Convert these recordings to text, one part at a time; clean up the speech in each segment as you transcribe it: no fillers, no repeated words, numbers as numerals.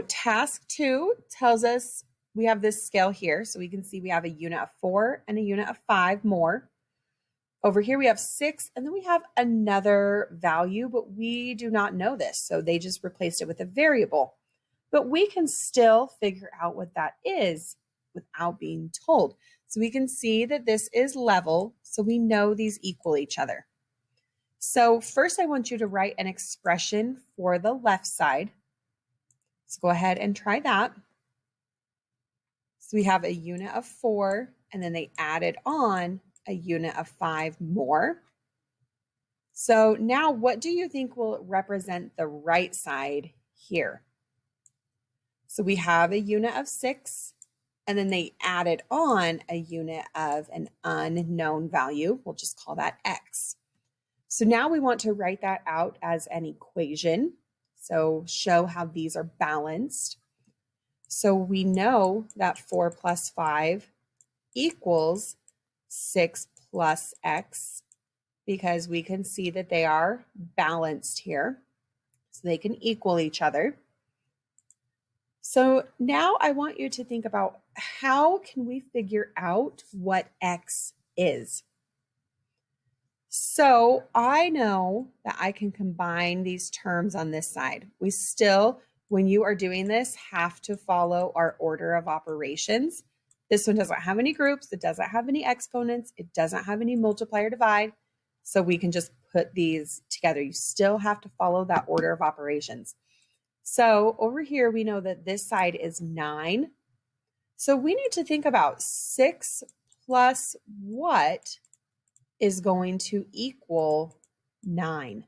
Task 2 tells us we have this scale here. So we can see we have a unit of 4 and a unit of 5 more. Over here we have 6, and then we have another value, but we do not know this. So they just replaced it with a variable. But we can still figure out what that is without being told. So we can see that this is level, so we know these equal each other. So first I want you to write an expression for the left side. Let's go ahead and try that. So we have a unit of 4, and then they added on a unit of 5 more. So now what do you think will represent the right side here? So we have a unit of 6, and then they added on a unit of an unknown value. We'll just call that x. So now we want to write that out as an equation. So show how these are balanced. So we know that 4 plus 5 equals 6 plus x, because we can see that they are balanced here. So they can equal each other. So now I want you to think about, how can we figure out what x is? So I know that I can combine these terms on this side. We still, when you are doing this, have to follow our order of operations. This one doesn't have any groups. It doesn't have any exponents. It doesn't have any multiply or divide. So we can just put these together. You still have to follow that order of operations. So over here, we know that this side is 9. So we need to think about 6 plus what is going to equal 9.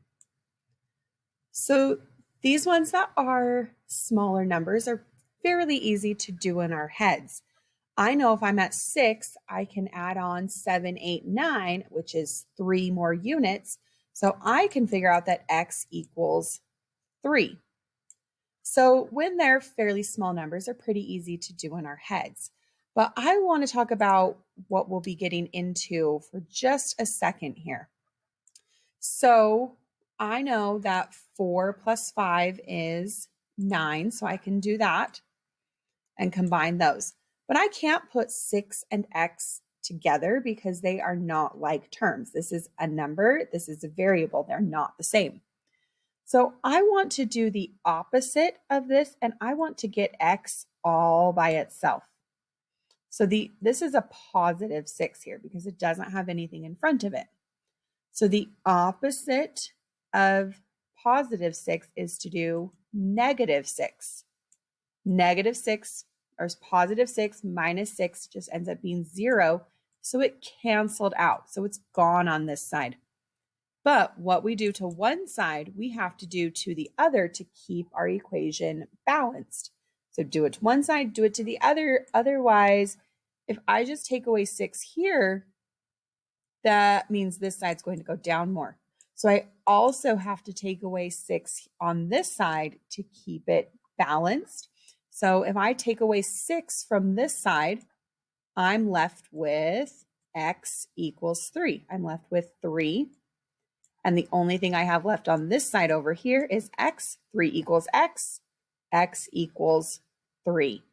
So these ones that are smaller numbers are fairly easy to do in our heads. I know if I'm at 6, I can add on 7, 8, 9, which is 3 more units. So I can figure out that x equals 3. So when they're fairly small numbers, they're pretty easy to do in our heads. But I want to talk about what we'll be getting into for just a second here. So I know that 4 plus 5 is 9, so I can do that and combine those. But I can't put 6 and x together because they are not like terms. This is a number, this is a variable, they're not the same. So I want to do the opposite of this, and I want to get x all by itself. So this is a positive 6 here because it doesn't have anything in front of it. So the opposite of positive 6 is to do negative 6. Negative 6 or positive 6 minus 6 just ends up being 0. So it canceled out. So it's gone on this side. But what we do to one side, we have to do to the other to keep our equation balanced. So do it to one side, do it to the other. Otherwise, if I just take away 6 here, that means this side's going to go down more. So I also have to take away 6 on this side to keep it balanced. So if I take away 6 from this side, I'm left with x equals 3. I'm left with 3. And the only thing I have left on this side over here is x. 3 equals x. X equals 3.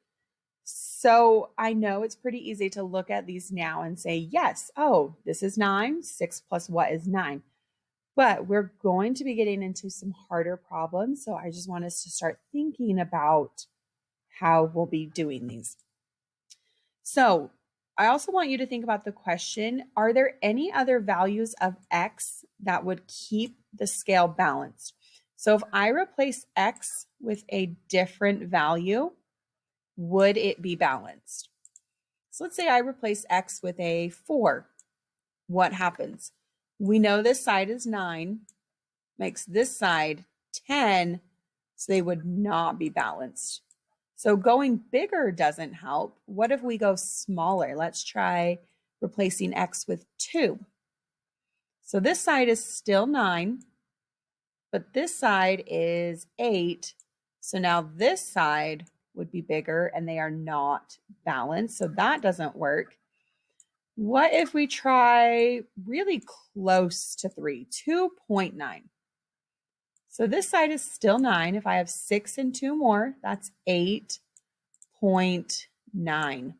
So I know it's pretty easy to look at these now and say, yes, oh, this is 9. 6 plus what is 9? But we're going to be getting into some harder problems. So I just want us to start thinking about how we'll be doing these. So I also want you to think about the question, are there any other values of x that would keep the scale balanced? So if I replace x with a different value, would it be balanced? So let's say I replace x with a 4. What happens? We know this side is 9, makes this side 10, so they would not be balanced. So going bigger doesn't help. What if we go smaller? Let's try replacing x with 2. So this side is still 9, but this side is 8. So now this side would be bigger and they are not balanced. So that doesn't work. What if we try really close to 3, 2.9? So this side is still 9. If I have 6 and 2 more, that's 8.9.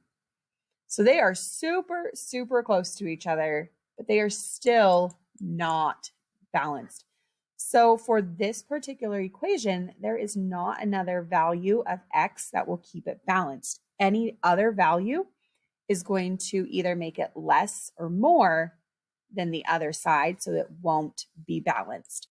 So they are super, super close to each other, but they are still not balanced. So for this particular equation, there is not another value of x that will keep it balanced. Any other value is going to either make it less or more than the other side, so it won't be balanced.